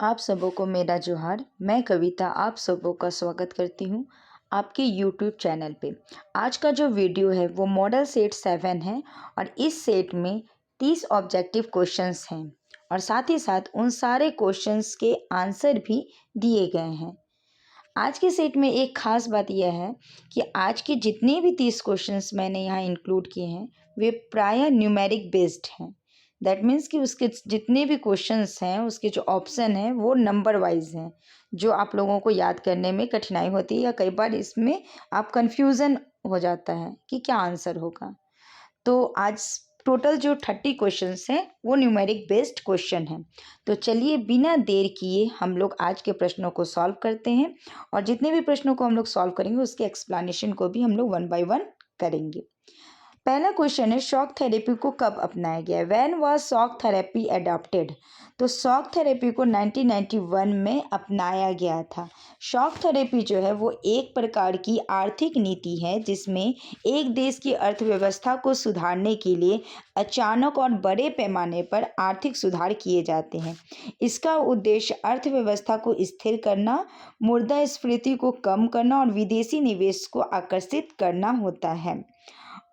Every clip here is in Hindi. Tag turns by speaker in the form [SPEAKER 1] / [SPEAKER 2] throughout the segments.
[SPEAKER 1] आप सबों को मेरा जोहार। मैं कविता आप सबों का स्वागत करती हूँ आपके यूट्यूब चैनल पे। आज का जो वीडियो है वो मॉडल सेट 7 है और इस सेट में 30 ऑब्जेक्टिव क्वेश्चंस हैं और साथ ही साथ उन सारे क्वेश्चंस के आंसर भी दिए गए हैं। आज के सेट में एक ख़ास बात यह है कि आज के जितने भी 30 क्वेश्चंस मैंने यहाँ इंक्लूड किए हैं वे प्रायः न्यूमेरिक बेस्ड हैं। दैट मीन्स कि उसके जितने भी क्वेश्चंस हैं उसके जो ऑप्शन हैं वो नंबर वाइज हैं, जो आप लोगों को याद करने में कठिनाई होती है या कई बार इसमें आप कन्फ्यूज़न हो जाता है कि क्या आंसर होगा। तो आज टोटल जो 30 क्वेश्चंस हैं वो न्यूमेरिक बेस्ड क्वेश्चन हैं। तो चलिए बिना देर किए हम लोग आज के प्रश्नों को सॉल्व करते हैं और जितने भी प्रश्नों को हम लोग सॉल्व करेंगे उसके एक्सप्लेनेशन को भी हम लोग 1 बाय 1 करेंगे। पहला क्वेश्चन है शॉक थेरेपी को कब अपनाया गया? When was shock therapy adopted? तो शॉक थेरेपी को 1991 में अपनाया गया था। शॉक थेरेपी जो है वो एक प्रकार की आर्थिक नीति है जिसमें एक देश की अर्थव्यवस्था को सुधारने के लिए अचानक और बड़े पैमाने पर आर्थिक सुधार किए जाते हैं। इसका उद्देश्य अर्थव्यवस्था को स्थिर करना, मुद्रास्फीति को कम करना और विदेशी निवेश को आकर्षित करना होता है।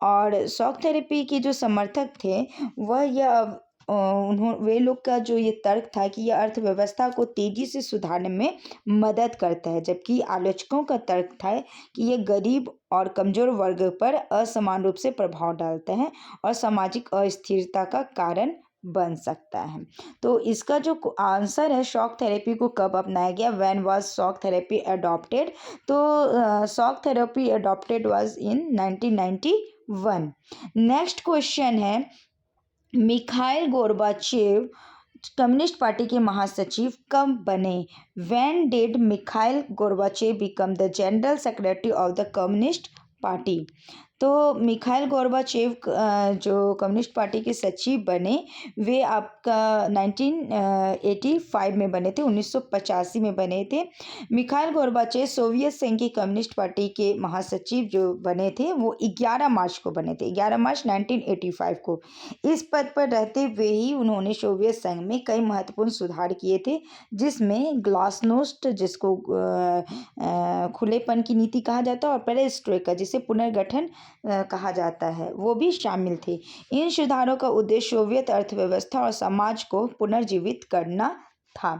[SPEAKER 1] और शॉक थेरेपी के जो समर्थक थे वह वे लोग का जो ये तर्क था कि यह अर्थव्यवस्था को तेजी से सुधारने में मदद करता है, जबकि आलोचकों का तर्क था कि यह गरीब और कमजोर वर्ग पर असमान रूप से प्रभाव डालता है और सामाजिक अस्थिरता का कारण बन सकता है। तो इसका जो आंसर है शॉक थेरेपी को कब अपनाया गया, when was shock therapy adopted? तो shock therapy adopted was in 1991। Next question है मिखाइल गोर्बाचेव कम्युनिस्ट पार्टी के महासचिव कब बने? When did Mikhail Gorbachev become the general secretary of the communist party? तो मिखाइल गोर्बाचेव जो कम्युनिस्ट पार्टी के सचिव बने वे आपका 1985 में बने थे, 1985 में बने थे। मिखाइल गोर्बाचेव सोवियत संघ की कम्युनिस्ट पार्टी के महासचिव जो बने थे वो 11 मार्च को बने थे, 11 मार्च 1985 को। इस पद पर रहते हुए ही उन्होंने सोवियत संघ में कई महत्वपूर्ण सुधार किए थे, जिसमें ग्लासनोस्ट जिसको खुलेपन की नीति कहा जाता है और पेरेस्ट्रोइका जिसे पुनर्गठन कहा जाता है वो भी शामिल थे। इन सुधारों का उद्देश्य सोवियत अर्थव्यवस्था और समाज को पुनर्जीवित करना था।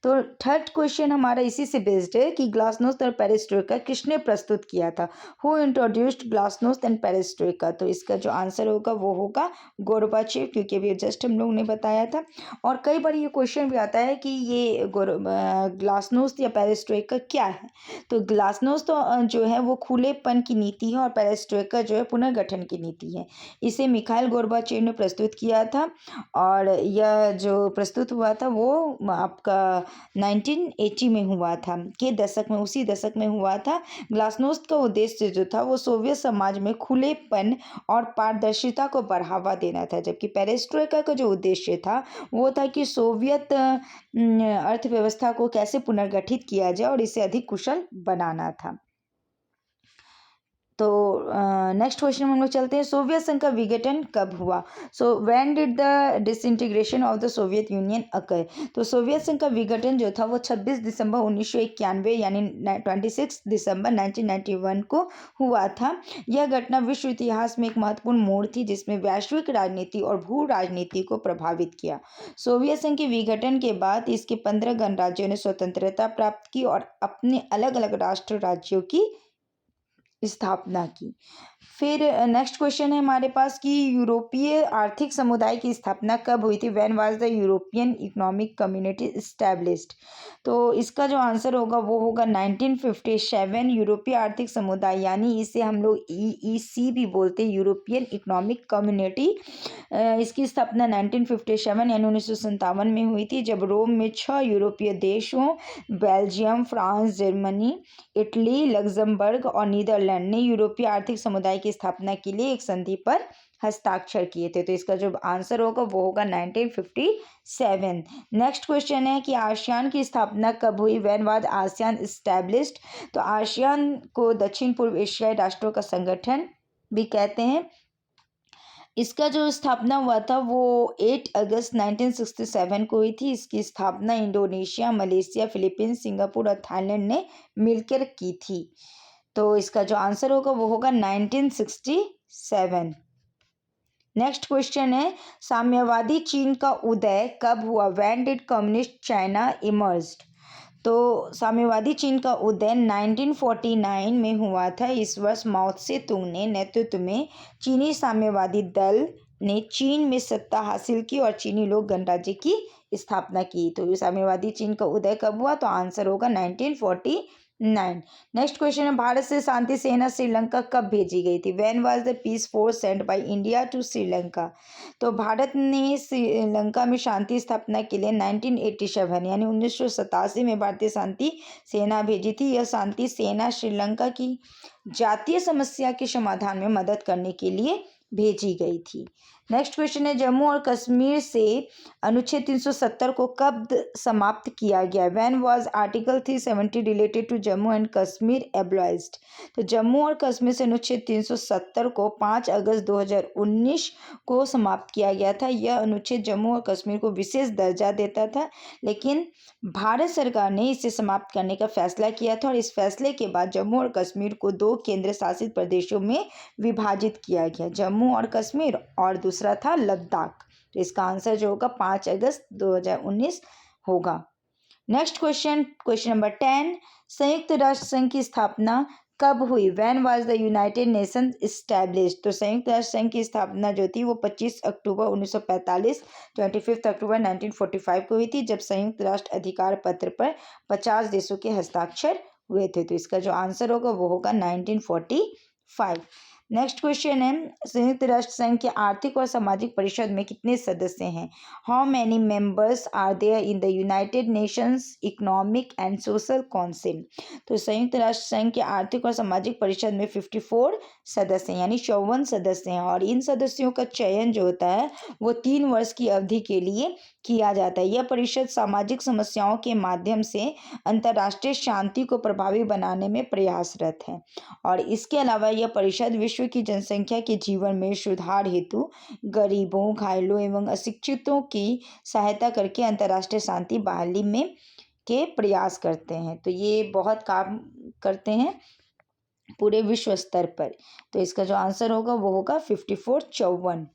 [SPEAKER 1] तो थर्ड क्वेश्चन हमारा इसी से बेस्ड है कि ग्लासनोस्ट और पेरेस्ट्रोइका किसने प्रस्तुत किया था? Who introduced glasnost and perestroika? तो इसका जो आंसर होगा वो होगा गोर्बाचेव, क्योंकि अभी जस्ट हम लोगों ने बताया था। और कई बार ये क्वेश्चन भी आता है कि ये ग्लासनोस्ट या पेरेस्ट्रोइका क्या है? तो ग्लासनोस्ट तो जो है वो खुलेपन की नीति है और पेरेस्ट्रोइका जो है पुनर्गठन की नीति है। इसे मिखाइल गोर्बाचेव ने प्रस्तुत किया था और यह जो प्रस्तुत हुआ था वो आपका 1980 में हुआ था, के दशक में, उसी दशक में हुआ था। ग्लासनोस्ट का उद्देश्य जो था वो सोवियत समाज में खुलेपन और पारदर्शिता को बढ़ावा देना था, जबकि पेरेस्ट्रोइका का जो उद्देश्य था वो था कि सोवियत अर्थव्यवस्था को कैसे पुनर्गठित किया जाए और इसे अधिक कुशल बनाना था। तो नेक्स्ट क्वेश्चन में हम लोग चलते हैं सोवियत संघ का विघटन कब हुआ? So when did the disintegration of the Soviet Union occur? तो सोवियत संघ का विघटन जो था वो 26 दिसंबर 1991 यानी 26 दिसंबर 1991 को हुआ था। यह घटना विश्व इतिहास में एक महत्वपूर्ण मोड़ थी जिसमें वैश्विक राजनीति और भू राजनीति को प्रभावित किया। सोवियत संघ के विघटन के बाद इसके 15 गणराज्यों ने स्वतंत्रता प्राप्त की और अपने अलग अलग राष्ट्र राज्यों की स्थापना की। फिर नेक्स्ट क्वेश्चन है हमारे पास कि यूरोपीय आर्थिक समुदाय की स्थापना कब हुई थी? When was the European economic community established? तो इसका जो आंसर होगा वो होगा 1957। यूरोपीय आर्थिक समुदाय यानी इसे हम लोग EEC भी बोलते हैं, यूरोपियन इकोनॉमिक कम्युनिटी। इसकी स्थापना 1957 यानी 1957 में हुई थी, जब रोम में 6 यूरोपीय देशों Belgium, France, Germany, Italy, Luxembourg और नीदरलैंड ने यूरोपीय आर्थिक समुदाय की स्थापना के लिए एक संधि पर हस्ताक्षर किए थे। तो इसका जो आंसर होगा वो होगा 1957। नेक्स्ट क्वेश्चन है कि आसियान की स्थापना कब हुई? When was ASEAN established? तो आसियान को दक्षिण पूर्व एशियाई राष्ट्रों का संगठन भी कहते हैं। इसका जो स्थापना हुआ था वो 8 अगस्त 1967 को हुई थी। इसकी स्थापना इंडोनेशिया, मलेशिया, फिलीपींस, सिंगापुर और थाईलैंड ने मिलकर की थी। तो इसका जो आंसर होगा वो होगा 1967। नेक्स्ट क्वेश्चन है, साम्यवादी चीन का उदय कब हुआ? When did communist China emerged? तो साम्यवादी चीन का उदय 1949 में हुआ था। इस वर्ष माओ त्से तुंग ने नेतृत्व में चीनी साम्यवादी दल ने चीन में सत्ता हासिल की और चीनी लोक गणराज्य की स्थापना की। तो ये साम्यवादी चीन का उदय कब हुआ? तो आंसर होगा 1949। नेक्स्ट क्वेश्चन है, भारत से शांति सेना श्रीलंका कब भेजी गई थी? When was the peace force sent by India to Sri Lanka? तो भारत ने श्रीलंका में शांति स्थापना के लिए 1987 यानी 1987 में भारतीय शांति सेना भेजी थी। यह शांति सेना श्रीलंका की जातीय समस्या के समाधान में मदद करने के लिए भेजी गई थी। नेक्स्ट क्वेश्चन है, जम्मू और कश्मीर से अनुच्छेद 370 को कब समाप्त किया गया? When was article 370 related to Jammu and Kashmir abolished? तो जम्मू और कश्मीर से अनुच्छेद 370 को 5 अगस्त 2019 को समाप्त किया गया था। यह अनुच्छेद जम्मू और कश्मीर को विशेष दर्जा देता था, लेकिन भारत सरकार ने इसे समाप्त करने का फैसला किया था और इस फैसले के बाद जम्मू और कश्मीर को 2 केंद्र शासित प्रदेशों में विभाजित किया गया, जम्मू और कश्मीर और दूसरा था लद्दाख। तो इसका आंसर जो होगा 5 अगस्त 2019 होगा। नेक्स्ट क्वेश्चन, क्वेश्चन नंबर 10, संयुक्त राष्ट्र संघ की स्थापना कब हुई? When was the United Nations established? तो संयुक्त राष्ट्र संघ की स्थापना जो थी वो 25 अक्टूबर 1945 25 अक्टूबर 1945 को हुई थी, जब संयुक्त राष्ट्र अधिकार पत्र पर 50 देशों के हस्ताक्षर हुए थे। तो इसका जो आंसर होगा वो होगा 1945। नेक्स्ट क्वेश्चन है, संयुक्त राष्ट्र संघ के आर्थिक और सामाजिक परिषद में कितने सदस्य हैं? How many members are there in the United Nations economic and social council? तो संयुक्त राष्ट्र संघ के आर्थिक और सामाजिक परिषद में 54 सदस्य यानी 54 सदस्य हैं और इन सदस्यों का चयन जो होता है वो 3 वर्ष की अवधि के लिए किया जाता है। यह परिषद सामाजिक समस्याओं के माध्यम से अंतर्राष्ट्रीय शांति को प्रभावी बनाने में प्रयासरत है और इसके अलावा यह परिषद विश्व की जनसंख्या के जीवन में सुधार हेतु गरीबों, घायलों एवं अशिक्षितों की सहायता करके अंतर्राष्ट्रीय शांति बहाली में के प्रयास करते हैं। तो ये बहुत काम करते हैं पूरे विश्व स्तर पर। तो इसका जो आंसर होगा वो होगा 54।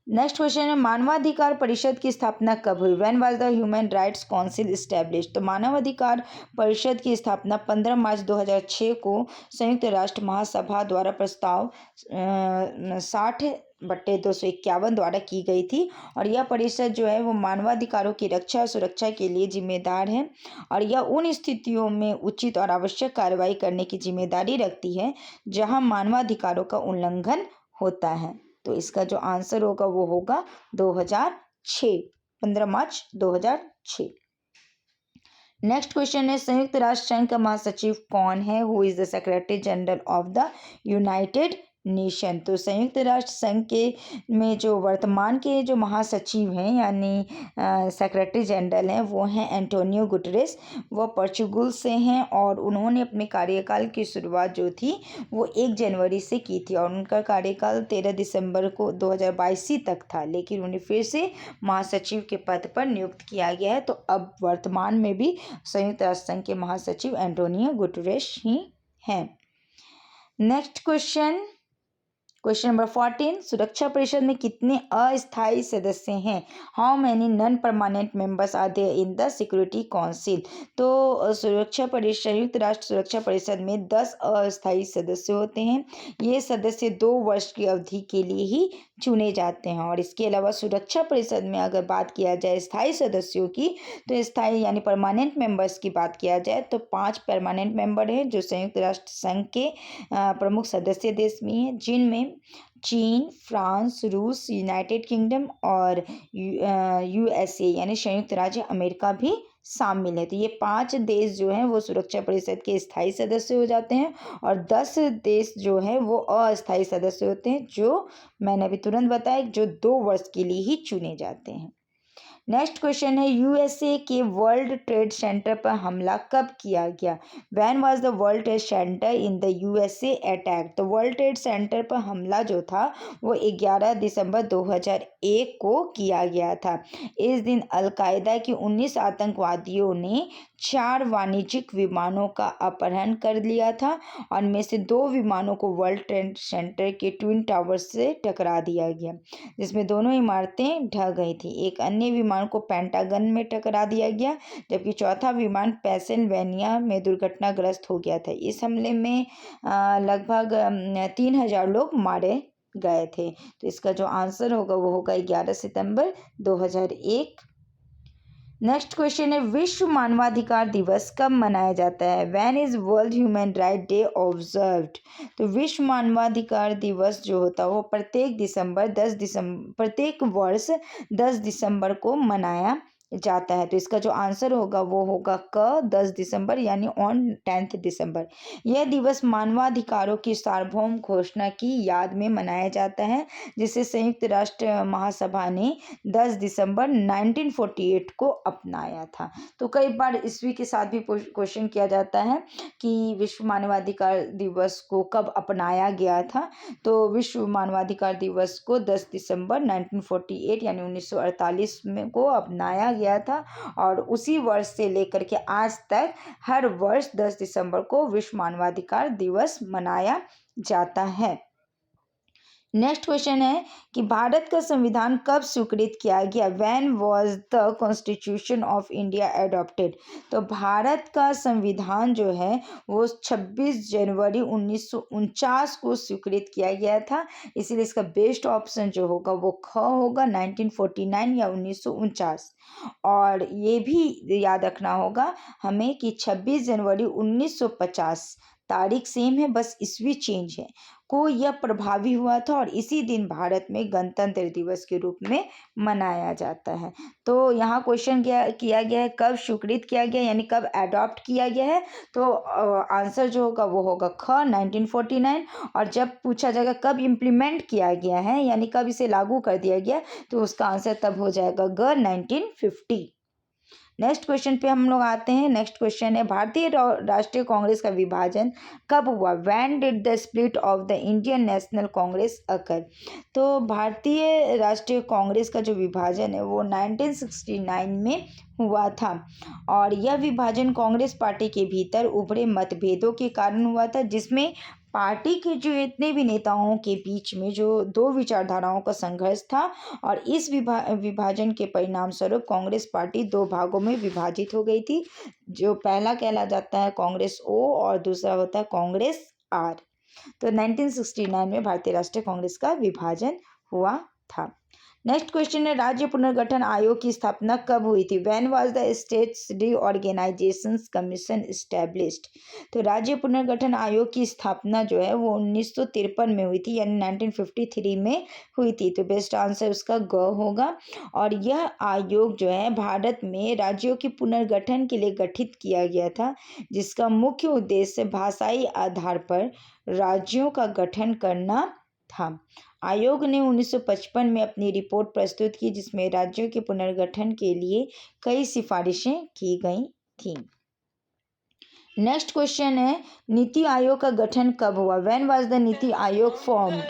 [SPEAKER 1] नेक्स्ट क्वेश्चन है, मानवाधिकार परिषद की स्थापना कब हुई? When was the human rights council established? तो मानवाधिकार परिषद की स्थापना 15 मार्च 2006 को संयुक्त राष्ट्र महासभा द्वारा प्रस्ताव 60/251 द्वारा की गई थी और यह परिषद जो है वो मानवाधिकारों की रक्षा और सुरक्षा के लिए जिम्मेदार है और यह उन स्थितियों में उचित और आवश्यक कार्रवाई करने की जिम्मेदारी रखती है जहां मानवाधिकारों का उल्लंघन होता है। तो इसका जो आंसर होगा वो होगा 2006, 15 मार्च 2006। नेक्स्ट क्वेश्चन है, संयुक्त राष्ट्र संघ का महासचिव कौन है? Who is the secretary general of the United nation? तो संयुक्त राष्ट्र संघ के में जो वर्तमान के जो महासचिव हैं यानी सेक्रेटरी जनरल हैं वो हैं एंटोनियो गुटरेस। वो पोर्चुगल से हैं और उन्होंने अपने कार्यकाल की शुरुआत जो थी वो 1 जनवरी से की थी और उनका कार्यकाल 13 दिसंबर को 2022 तक था, लेकिन उन्हें फिर से महासचिव के पद पर नियुक्त किया गया है। तो अब वर्तमान में भी संयुक्त राष्ट्र संघ के महासचिव एंटोनियो गुटरेस ही हैं। नेक्स्ट क्वेश्चन, क्वेश्चन नंबर 14, सुरक्षा परिषद में कितने अस्थायी सदस्य हैं? How many non permanent members are there in the security council? तो संयुक्त राष्ट्र सुरक्षा परिषद में 10 अस्थायी सदस्य होते हैं। ये सदस्य 2 वर्ष की अवधि के लिए ही चुने जाते हैं और इसके अलावा सुरक्षा परिषद में अगर बात किया जाए स्थायी सदस्यों की, तो स्थायी यानी परमानेंट मेंबर्स की बात किया जाए तो 5 परमानेंट मेंबर हैं जो संयुक्त राष्ट्र संघ के प्रमुख सदस्य देश में हैं, जिनमें चीन, फ्रांस, रूस, यूनाइटेड किंगडम और यूएसए यानी संयुक्त राज्य अमेरिका भी शामिल है। तो ये 5 देश जो हैं वो सुरक्षा परिषद के स्थायी सदस्य हो जाते हैं और 10 देश जो हैं वो अस्थायी सदस्य होते हैं जो मैंने अभी तुरंत बताया जो 2 वर्ष के लिए ही चुने जाते हैं। नेक्स्ट क्वेश्चन है यूएसए के वर्ल्ड ट्रेड सेंटर पर हमला कब किया गया? When was the world trade centre in the USA attack? तो वर्ल्ड ट्रेड सेंटर पर हमला जो था वो 11 दिसंबर 2001 को किया गया था। इस दिन अलकायदा के 19 आतंकवादियों ने 4 वाणिज्यिक विमानों का अपहरण कर लिया था और में से 2 विमानों को वर्ल्ड ट्रेड सेंटर के ट्विन टावर्स से टकरा दिया गया, जिसमें दोनों इमारतें ढह गई थी। एक अन्य विमान को पेंटागन में टकरा दिया गया, जबकि चौथा विमान पेंसिल्वेनिया में दुर्घटनाग्रस्त हो गया था। इस हमले में लगभग 3000 लोग मारे गए थे। तो इसका जो आंसर होगा वो होगा 11 सितंबर 2001। नेक्स्ट क्वेश्चन है विश्व मानवाधिकार दिवस कब मनाया जाता है? When is world human right day observed? तो विश्व मानवाधिकार दिवस जो होता है वो प्रत्येक वर्ष 10 दिसंबर को मनाया जाता है। तो इसका जो आंसर होगा वो होगा 10 दिसंबर यानी ऑन 10 दिसंबर। यह दिवस मानवाधिकारों की सार्वभौम घोषणा की याद में मनाया जाता है, जिसे संयुक्त राष्ट्र महासभा ने 10 दिसंबर 1948 को अपनाया था। तो कई बार ईस्वी के साथ भी क्वेश्चन किया जाता है कि विश्व मानवाधिकार दिवस को कब अपनाया गया था। तो विश्व मानवाधिकार दिवस को 10 दिसंबर 1948 यानी 1948 में को अपनाया गया था और उसी वर्ष से लेकर के आज तक हर वर्ष 10 दिसंबर को विश्व मानवाधिकार दिवस मनाया जाता है। नेक्स्ट क्वेश्चन है कि भारत का संविधान कब स्वीकृत किया गया? When was the constitution of India adopted? तो भारत का संविधान जो है वो 26 जनवरी 1949 को स्वीकृत किया गया था, इसीलिए इसका बेस्ट ऑप्शन जो होगा वो ख होगा 1949 या 1949। और ये भी याद रखना होगा हमें कि 26 जनवरी 1950 तारीख सेम है, बस ईस्वी चेंज है, को यह प्रभावी हुआ था और इसी दिन भारत में गणतंत्र दिवस के रूप में मनाया जाता है। तो यहाँ क्वेश्चन किया गया है कब स्वीकृत किया गया यानी कब अडॉप्ट किया गया है। तो आंसर जो होगा वो होगा ख 1949। और जब पूछा जाएगा कब इम्प्लीमेंट किया गया है यानी कब इसे लागू कर दिया गया, तो उसका आंसर तब हो जाएगा ग 1950। नेक्स्ट क्वेश्चन पे हम लोग आते हैं। नेक्स्ट क्वेश्चन है भारतीय राष्ट्रीय कांग्रेस का विभाजन कब हुआ? When did the split of the Indian National Congress occur? तो भारतीय राष्ट्रीय कांग्रेस का जो विभाजन है वो 1969 में हुआ था और यह विभाजन कांग्रेस पार्टी के भीतर उभरे मतभेदों के कारण हुआ था, जिसमें पार्टी के जो इतने भी नेताओं के बीच में जो 2 विचारधाराओं का संघर्ष था और इस विभाजन के परिणाम स्वरूप कांग्रेस पार्टी 2 भागों में विभाजित हो गई थी। जो पहला कहला जाता है कांग्रेस ओ और दूसरा होता है कांग्रेस आर। तो 1969 में भारतीय राष्ट्रीय कांग्रेस का विभाजन हुआ था। नेक्स्ट क्वेश्चन है राज्य पुनर्गठन आयोग की स्थापना कब हुई थी? When was the states reorganisation commission established? तो राज्य पुनर्गठन आयोग की स्थापना जो है वो 1953 में हुई थी यानी 1953 में हुई थी। तो बेस्ट आंसर उसका ग होगा। और यह आयोग जो है भारत में राज्यों के पुनर्गठन के लिए गठित किया गया था, जिसका मुख्य उद्देश्य भाषाई आधार पर राज्यों का गठन करना था। आयोग ने 1955 में अपनी रिपोर्ट प्रस्तुत की, जिसमें राज्यों के पुनर्गठन के लिए कई सिफारिशें की गई थीं। नेक्स्ट क्वेश्चन है नीति आयोग का गठन कब हुआ? When was the NITI Aayog formed?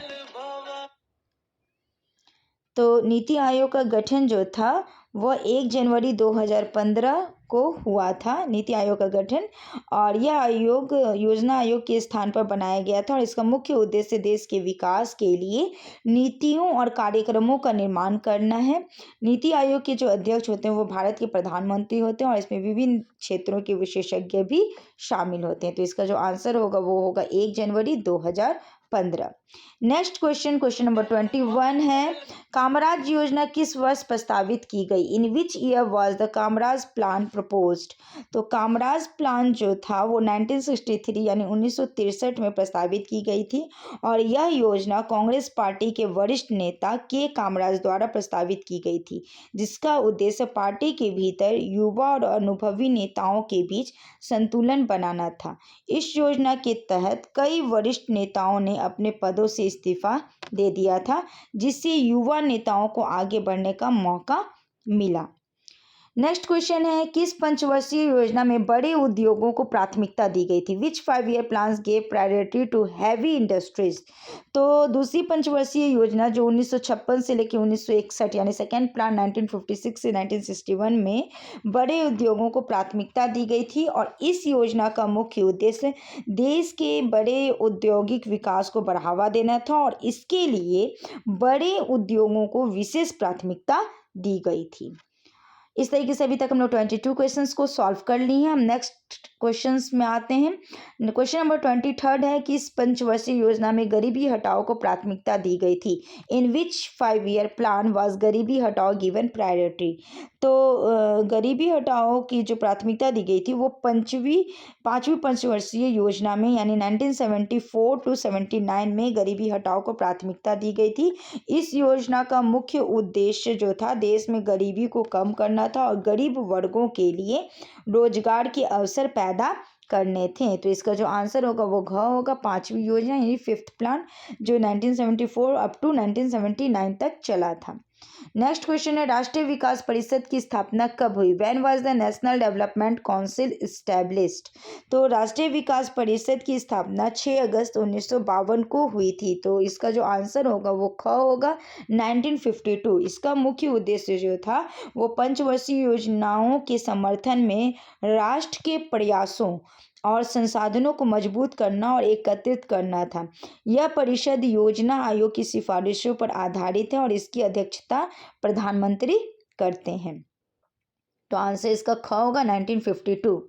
[SPEAKER 1] तो नीति आयोग का गठन जो था वह 1 जनवरी 2015 को हुआ था, नीति आयोग का गठन। और यह आयोग योजना आयोग के स्थान पर बनाया गया था और इसका मुख्य उद्देश्य देश के विकास के लिए नीतियों और कार्यक्रमों का निर्माण करना है। नीति आयोग के जो अध्यक्ष होते हैं वो भारत के प्रधानमंत्री होते हैं और इसमें विभिन्न क्षेत्रों के विशेषज्ञ भी शामिल होते हैं। तो इसका जो आंसर होगा वो होगा 1 जनवरी 2015। नेक्स्ट क्वेश्चन नंबर 21 है कामराज योजना किस वर्ष प्रस्तावित की गई? In which year was the Kamaraj plan proposed? तो कामराज प्लान जो था वो 1963 यानी 1963 में प्रस्तावित की गई थी और यह योजना कांग्रेस पार्टी के वरिष्ठ नेता के कामराज द्वारा प्रस्तावित की गई थी, जिसका उद्देश्य पार्टी के भीतर युवा और अनुभवी नेताओं के बीच संतुलन बनाना था। इस योजना के तहत कई वरिष्ठ नेताओं ने अपने पदों से इस्तीफा दे दिया था, जिससे युवा नेताओं को आगे बढ़ने का मौका मिला। नेक्स्ट क्वेश्चन है, किस पंचवर्षीय योजना में बड़े उद्योगों को प्राथमिकता दी गई थी? Which 5 year plans gave priority to heavy industries? तो दूसरी पंचवर्षीय योजना जो 1956 से लेकर 1961 यानी सेकेंड प्लान 1956 से 1961 में बड़े उद्योगों को प्राथमिकता दी गई थी और इस योजना का मुख्य उद्देश्य देश के बड़े औद्योगिक विकास को बढ़ावा देना था और इसके लिए बड़े उद्योगों को विशेष प्राथमिकता दी गई थी। इस तरीके से अभी तक हम लोग 22 क्वेश्चंस को सॉल्व कर लिए हैं। हम नेक्स्ट क्वेश्चंस में आते हैं। क्वेश्चन नंबर 23 है कि इस पंचवर्षीय योजना में गरीबी हटाओ को प्राथमिकता दी गई थी? इन विच 5 ईयर प्लान वाज गरीबी हटाओ गिवन प्रायोरिटी? तो गरीबी हटाओ की जो प्राथमिकता दी गई थी वो पांचवी पंचवर्षीय योजना में यानी 1974 टू 79 में गरीबी हटाओ को प्राथमिकता दी गई थी। इस योजना का मुख्य उद्देश्य जो था देश में गरीबी को कम करना था और गरीब वर्गों के लिए रोजगार के अवसर पैदा करने थे। तो इसका जो आंसर होगा वो घ होगा, पांचवी योजना यानी 5th प्लान जो 1974 अप टू 1979 तक चला था। नेक्स्ट क्वेश्चन है, राष्ट्रीय विकास परिषद की स्थापना कब हुई? When was the national development council established? तो राष्ट्रीय विकास परिषद की स्थापना 6 अगस्त 1952 को हुई थी। तो इसका जो आंसर होगा वो ख होगा, 1952। इसका मुख्य उद्देश्य जो था वो पंचवर्षीय योजनाओं के समर्थन में राष्ट्र के प्रयासों और संसाधनों को मजबूत करना और एकत्रित करना था। यह परिषद योजना आयोग की सिफारिशों पर आधारित है और इसकी अध्यक्षता प्रधानमंत्री करते हैं। तो आंसर इसका ख होगा, 1952।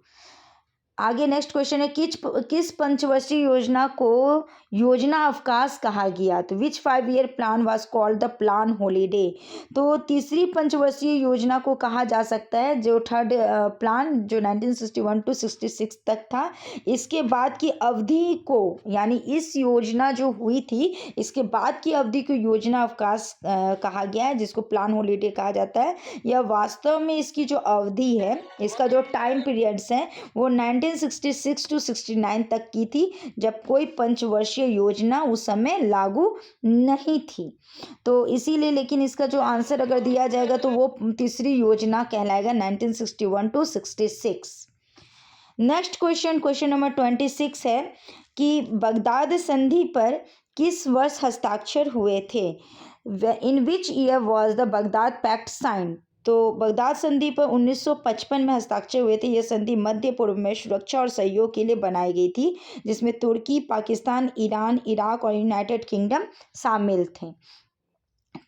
[SPEAKER 1] आगे नेक्स्ट क्वेश्चन है, किस पंचवर्षीय योजना को योजना अवकाश कहा गया? तो विच 5 year plan was called the plan holiday? तो तीसरी पंचवर्षीय योजना को कहा जा सकता है जो थर्ड प्लान जो 1961 टू 66 तक था। इसके बाद की अवधि को यानी इस योजना जो हुई थी इसके बाद की अवधि को योजना अवकाश कहा गया है, जिसको प्लान हॉलीडे कहा जाता है। यह वास्तव में इसकी जो अवधि है, इसका जो टाइम पीरियड्स हैं वो 1966 टू 69 तक की थी, जब कोई पंचवर्षीय योजना उस समय लागू नहीं थी। तो इसीलिए लेकिन इसका जो आंसर अगर दिया जाएगा तो वो तीसरी योजना कहलाएगा 1961 टू 66। नेक्स्ट क्वेश्चन नंबर 26 है कि बगदाद संधि पर किस वर्ष हस्ताक्षर हुए थे? In which year was the Baghdad pact signed? तो बगदाद संधि पर 1955 में हस्ताक्षर हुए थे। यह संधि मध्य पूर्व में सुरक्षा और सहयोग के लिए बनाई गई थी, जिसमें तुर्की, पाकिस्तान, ईरान, इराक और यूनाइटेड किंगडम शामिल थे।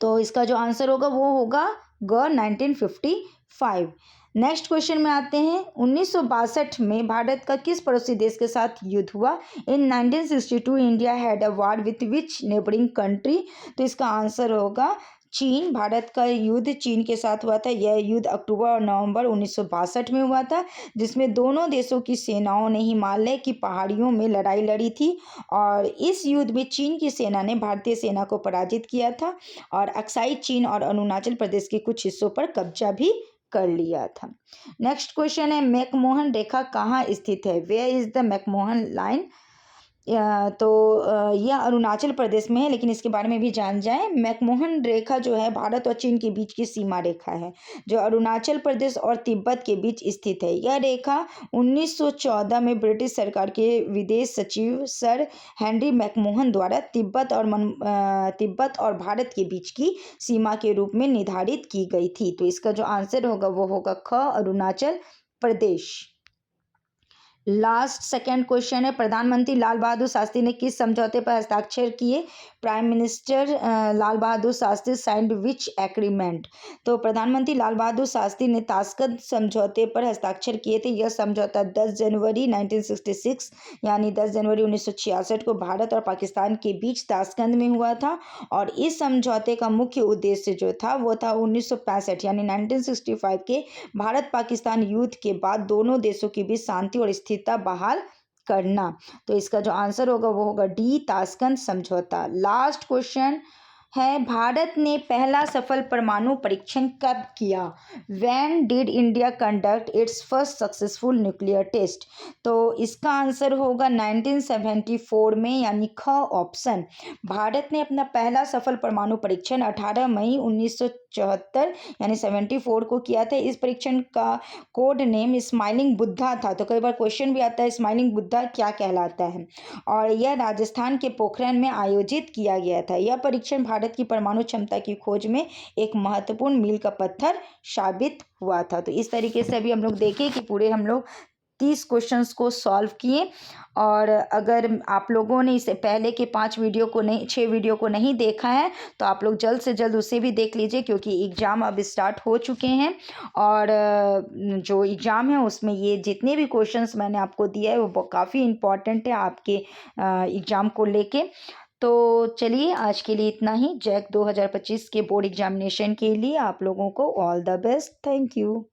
[SPEAKER 1] तो इसका जो आंसर होगा वो होगा ग, 1955। नेक्स्ट क्वेश्चन में आते हैं, 1962 में भारत का किस पड़ोसी देश के साथ युद्ध हुआ? इन 1962 India had a war with which neighbouring country? तो इसका आंसर होगा चीन। भारत का युद्ध चीन के साथ हुआ था। यह युद्ध अक्टूबर और नवंबर 1962 में हुआ था, जिसमें दोनों देशों की सेनाओं ने हिमालय की पहाड़ियों में लड़ाई लड़ी थी और इस युद्ध में चीन की सेना ने भारतीय सेना को पराजित किया था और अक्साई चीन और अरुणाचल प्रदेश के कुछ हिस्सों पर कब्जा भी कर लिया था। नेक्स्ट क्वेश्चन है, मैकमोहन रेखा कहाँ स्थित है? Where is the McMahon line? तो यह अरुणाचल प्रदेश में है, लेकिन इसके बारे में भी जान जाएं। मैकमोहन रेखा जो है भारत और चीन के बीच की सीमा रेखा है, जो अरुणाचल प्रदेश और तिब्बत के बीच स्थित है। यह रेखा 1914 में ब्रिटिश सरकार के विदेश सचिव सर हेनरी मैकमोहन द्वारा तिब्बत और भारत के बीच की सीमा के रूप में निर्धारित की गई थी। तो इसका जो आंसर होगा वो होगा ख, Arunachal Pradesh. Last second question है, प्रधानमंत्री लाल बहादुर शास्त्री ने किस समझौते पर हस्ताक्षर किए? Prime minister Lal Bahadur Shastri signed विच एग्रीमेंट? तो प्रधानमंत्री लाल बहादुर शास्त्री ने ताशकंद समझौते पर हस्ताक्षर किए थे। यह समझौता 10 जनवरी 1966 यानी 10 जनवरी 1966 को भारत और पाकिस्तान के बीच ताशकंद में हुआ था और इस समझौते का मुख्य उद्देश्य जो था वो था 1965 यानी 1965 के भारत पाकिस्तान युद्ध के बाद दोनों देशों के बीच शांति और स्थिरता बहाल करना। तो इसका जो आंसर होगा वो होगा डी, ताशकंद समझौता। लास्ट क्वेश्चन है, भारत ने पहला सफल परमाणु परीक्षण कब किया? When did India conduct its first successful nuclear test? तो इसका आंसर होगा 1974 में यानी ख ऑप्शन। भारत ने अपना पहला सफल परमाणु परीक्षण 18 मई 1974 यानी 74 को किया था। इस परीक्षण का कोड नेम स्माइलिंग बुद्धा था। तो कई बार क्वेश्चन भी आता है स्माइलिंग बुद्धा क्या कहलाता है, और यह राजस्थान के पोखरण में आयोजित किया गया था। यह परीक्षण भारत की परमाणु क्षमता की खोज में एक महत्वपूर्ण मील का पत्थर साबित हुआ था। तो इस तरीके से अभी हम लोग देखें कि पूरे हम लोग 30 क्वेश्चंस को सॉल्व किए। और अगर आप लोगों ने इससे पहले के 5 वीडियो को नहीं 6 वीडियो को नहीं देखा है तो आप लोग जल्द से जल्द उसे भी देख लीजिए, क्योंकि एग्ज़ाम अब स्टार्ट हो चुके हैं। और जो एग्ज़ाम है उसमें ये जितने भी क्वेश्चंस मैंने आपको दिया है वो काफ़ी इम्पॉर्टेंट है आपके एग्ज़ाम को लेके। तो चलिए आज के लिए इतना ही। जैक 2025 के बोर्ड एग्जामिनेशन के लिए आप लोगों को all the best. Thank you.